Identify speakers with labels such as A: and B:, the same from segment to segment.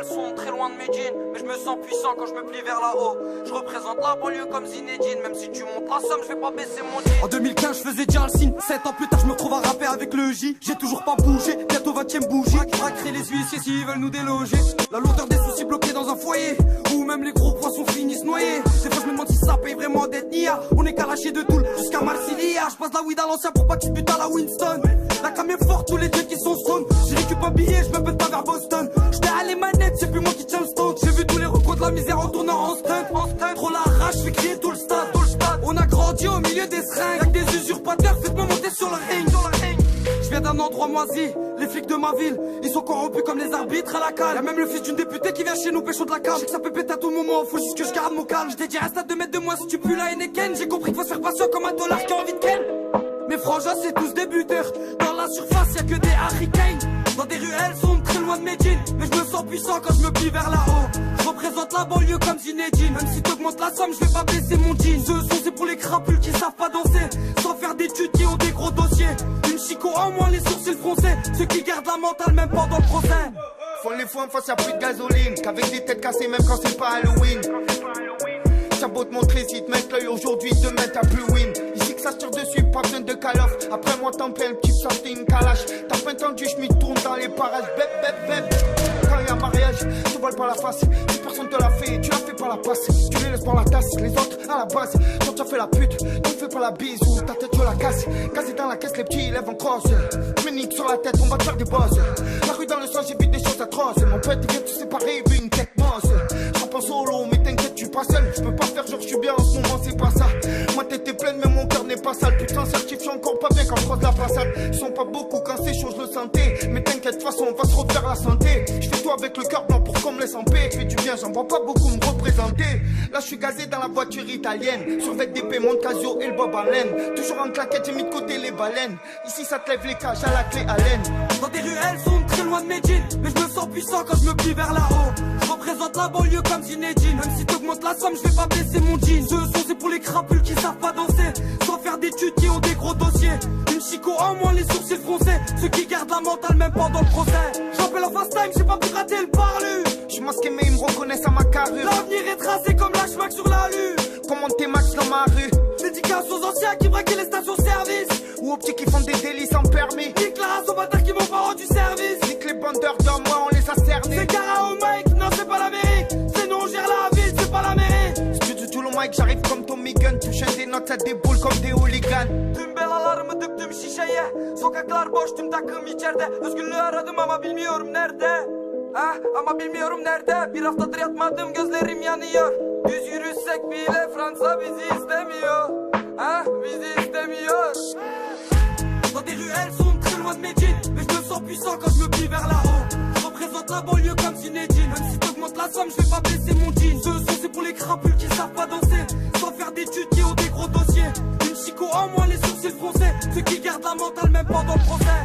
A: ruelles sont très loin de mes jeans, mais je me sens puissant quand je me plie vers là-haut. Je représente la banlieue comme Zinedine, même si tu montes la somme, je vais pas baisser mon jean. En 2015, je faisais déjà le signe. 7 ans plus tard, je me retrouve à rapper avec le J. J'ai toujours pas bougé, bientôt 20ème bougie. Cracrer les huissiers s'ils veulent nous déloger. La lourdeur des soucis bloqués dans un foyer, où même les gros poissons finissent noyés. Des fois, je me demande si ça paye vraiment d'être nia. On est qu'à lâcher de Toul jusqu'à Marsilia. Je passe la weed à l'ancien pour pas que tu butes à la Winston. La cam est forte, tous les dieux qui sont stone. J'ai récupéré un billet, je me pète pas vers Boston. J'étais à les manettes, c'est plus moi qui tiens le stand. J'ai vu tous les recours de la misère en tournant en stunt. Trop la rage, je fais crier tout le stade. On a grandi au milieu des seringues. Y'a que des usurpateurs, faites-moi monter sur le ring. Je viens d'un endroit moisi, les flics de ma ville, ils sont corrompus comme les arbitres à la cale. Y'a même le fils d'une députée qui vient chez nous pécho de la cale. Je sais que ça peut péter à tout moment, faut juste que je garde mon calme. Je t'ai dit reste à 2 mètres de moi si tu pues la Heineken. J'ai compris qu'il faut se faire patient comme un dollar qui a envie de ken. Mes frangins c'est tous des buteurs, dans la surface y'a que des Harry Kane. Dans des ruelles sombres très loin de mes jeans, mais je me sens puissant quand je me plie vers là-haut. Je représente la banlieue comme Zinedine, même si t'augmentes la somme je vais pas baisser mon jean. Ce son c'est pour les crapules qui savent pas danser, sans faire d'études qui ont des gros dossiers. Une chico en moins les sourcils froncés, ceux qui gardent la mentale même pendant le procès.
B: Font les fous en face y'a plus de gasoline, qu'avec des têtes cassées même quand c'est pas Halloween. Ça beau te montrer si te mettre l'œil aujourd'hui, demain t'as plus win. Ici que ça se tire dessus, pas besoin de call off. Après moi t'en plein, le petit sorti une calache. T'as pas entendu, je m'y tourne dans les parages. Bep bep bep. Quand y'a mariage, tu voles pas la face. Si personne te l'a fait, tu la fais pas la passe. Tu les laisses par la tasse, les autres à la base. Quand tu as fait la pute, tu fais pas la bise ou ta tête tu la casses. Casé dans la caisse, les petits lèvent en crosse. Je me nique sur la tête, on va te faire des bosses. La rue dans le sang, j'ai vu des choses atroces. Mon pote il vient te séparer, vu une tête mosse. Je en solo, mais t'inquiète, tu pas seul. Je peux pas faire genre je suis bien en ce moment, c'est pas ça. Ma tête est pleine, mais mon cœur n'est pas sale. Putain, certifié encore pas bien quand je croise la façade. Ils sont pas beaucoup quand c'est chaud, je le sentais. Mais t'inquiète, de toute façon, on va se refaire la santé. Je fais tout avec le cœur blanc pour qu'on me laisse en paix. Fais du bien, j'en vois pas beaucoup me représenter. Là, je suis gazé dans la voiture italienne. Survêt d'épée, mon Casio et le bob à laine. Toujours en claquette, j'ai mis de côté les baleines. Ici, ça te lève les cages à la clé à laine.
A: Dans des ruelles sombres très loin de mes jeans, mais je me sens puissant quand je me plie vers là-haut. Je représente la banlieue comme Zinedine, même si t'augmentes la somme, je vais pas baisser mon jean. Ce son c'est pour les crapules qui savent pas danser, sans faire d'études qui ont des gros dossiers. Une chico en moins les sourcils froncés, ceux qui gardent la mentale même pendant le procès. J'appelle en fast time, j'ai pas pu rater le parlu.
B: Je suis masqué mais ils me reconnaissent à ma carrure.
A: L'avenir est tracé comme la schmack sur la rue.
B: Comment t'es max dans ma rue?
A: Dédicace aux anciens qui braquaient les stations-service,
B: ou aux petits qui font des délits sans permis.
A: Nique la race aux bâtards qui m'ont pas rendu service.
B: Nique les bandeurs de moi, on les a cernés.
A: C'est Cara au mic, non c'est pas la mairie. C'est nous on gère la ville, c'est pas la mairie.
B: Studio tout le mic, j'arrive comme Tommy Gun. Touche des notes, ça déboule comme des hooligans.
A: Tüm belalarımı döktüm şişeye. Sokaklar boş tüm takım içeride. Özgürlüğü aradım ama bilmiyorum nerede. Ha ama bilmiyorum nerede. Bir haftadır yatmadım gözlerim yanıyor. Düz yürüsek bile Fransa bizi istemiyor. Ha bizi istemiyor. Dans des ruelles sombres très loin de mes jeans, mais je me sens puissant quand je me plie vers là-haut. Je représente la banlieue comme Zinedine, même si t'augmentes la somme, je vais pas baisser mon jean. Ce son c'est pour les crapules qui savent pas danser, sans faire d'études qui ont des gros dossiers. Une chico en moins les sourcils froncés, ceux qui gardent la mentale même pendant le procès.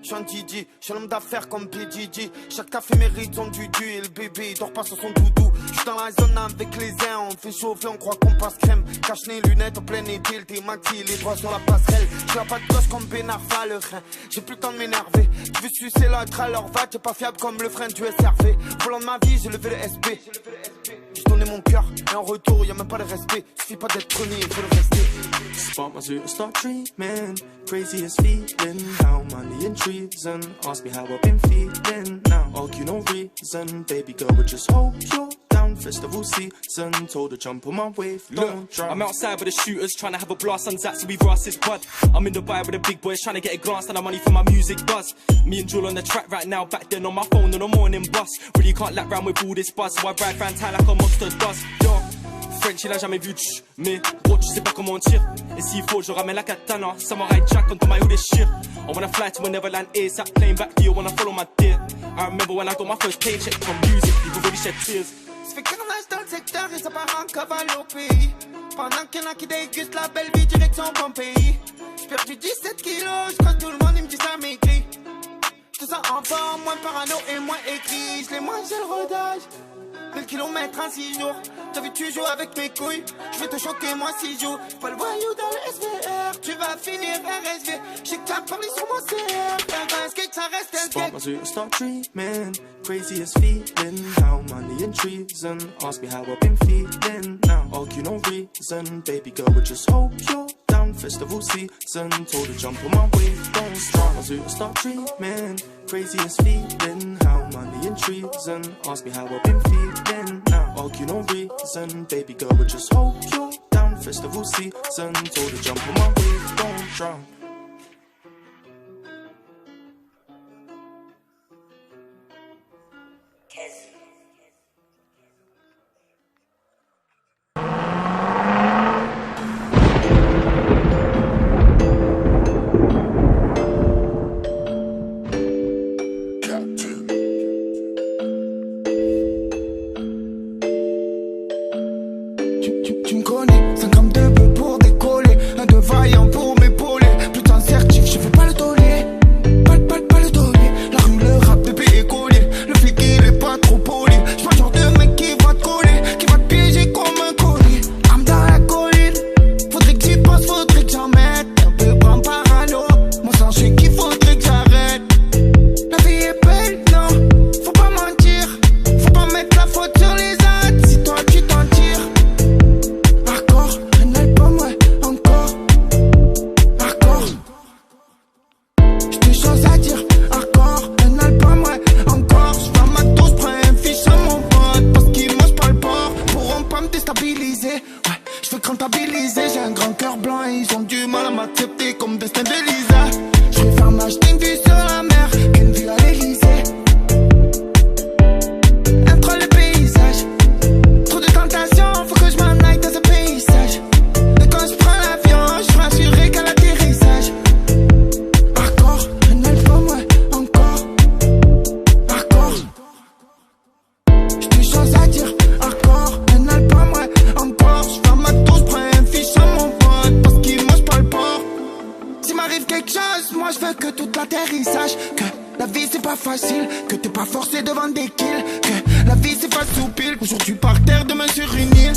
B: Je suis un DJ, je suis un homme d'affaires comme PDG. Chaque café mérite son dudu et le bébé il dort pas sur son doudou. Je suis dans la zone avec les uns, on fait chauffer, on croit qu'on passe crème. Cache les lunettes en plein été, le thé maxi, les doigts sur la passerelle. Je suis pas de gosse comme Benarfa, le rein. J'ai plus le temps de m'énerver. Tu veux sucer l'autre à leur va, t'es pas fiable comme le frein du SRV. Volant de ma vie, j'ai levé le SP. J'ai donné mon cœur et en retour y'a même pas de respect. Suffit pas d'être premier, il faut le rester.
C: Spot my superstar treatment, craziest feeling. How money in treason, ask me how I've been feeling. Now argue no reason, baby girl, but just hope you're down festival season. Told her jump on my wave, don't drown.
D: I'm outside with the shooters trying to have a blast on Zach, so we've asked his bud. I'm in Dubai with the big boys trying to get a glance and the money for my music buzz. Me and Jewel on the track right now, back then on my phone on the morning bus. Really can't lap round with all this buzz, so I ride round town like a monster does. Yo, French il a jamais vu tch, mais bro tu sais pas comment on tire. Et s'il faut je ramène la katana, Samurai Jack on my hood is shit. I wanna fly to a Neverland ASAP, playing back to you, wanna follow my dear. I remember when I got my first paycheck from music, people really shed tears.
B: Ça fait carnage dans le secteur et ça part en cavale au pays. Pendant qu'il y en a qui dégustent la belle vie direction Pompéi. J'ai perdu 17 kilos, je crois que tout le monde il me dit ça m'écrit. Je te sens en forme, moins parano et moins écrit. Je l'ai mangé le rodage, 1000 kilomètres en 6 jours. T'as vu tu joues avec mes couilles, je vais te choquer moi 6 jours. J'suis pas le voyou dans le SVR, tu vas finir RSV. J'ai que t'as parlé sur mon CR, un skate ça reste un
C: Spark
B: skate.
C: my suit and start dreaming. Craziest feeling. Now money and treason. Ask me how I've been feeling. Now argue no reason. Baby girl, but just hope you're down. Festival season. Told her jump on my wave, don't start my suit and start dreaming. Craziest feeling. How money and treason. Ask me how I've been feeling. Now argue no reason. Baby girl, but just hope you're down. Festival season. Told her jump on my wave, don't drown.
B: Tu me connais, 50 de bœufs pour décoller, un de vaillant pour m'épauler. Putain certif, je fais pas le taulier, pas le taulier. La rue, le rap, bébé écolier. Le flic il est pas trop poli. J'suis le genre de mec qui va te coller, qui va te piéger comme un colis. Arme dans la colline, faudrait que j'y pense, faudrait que j'en mette. Un peu grand parano, mon sang je sais qu'il faudrait que j'arrête. La vie est belle, non, faut pas mentir. Faut pas mettre la faute sur les autres, si toi tu t'en tires. Hardcore, un album, ouais, encore. Hardcore, j'ai des choses à dire. Hardcore, un album, ouais, encore. J'vends ma dose, prends un fiche à mon pote. Parce qu'ils mangent pas le porc, pourront pas me déstabiliser. Ouais, j'veux comptabiliser. J'ai un grand cœur blanc et ils ont du mal à m'accepter comme destin de Lisa. J'préfère m'acheter une vue sur la mer qu'une vue à l'Elysée. Entre les paysages, trop de tentations, faut que je m'en aille dans ce paysage. Et quand je prends l'avion, je m'assurer qu'à l'atterrissage. Hardcore, un album, ouais, encore. Hardcore, j'ai des choses à dire. Hardcore, un album, ouais, encore. J'vends ma dose, prends un fiche à mon pote. Parce qu'il mange pas le porc. S'il m'arrive quelque chose, moi je veux que toute la terre y sache que la vie c'est pas facile, que t'es pas forcé de vendre des kills, que la vie c'est pas soupil. Aujourd'hui par terre, demain sur une île.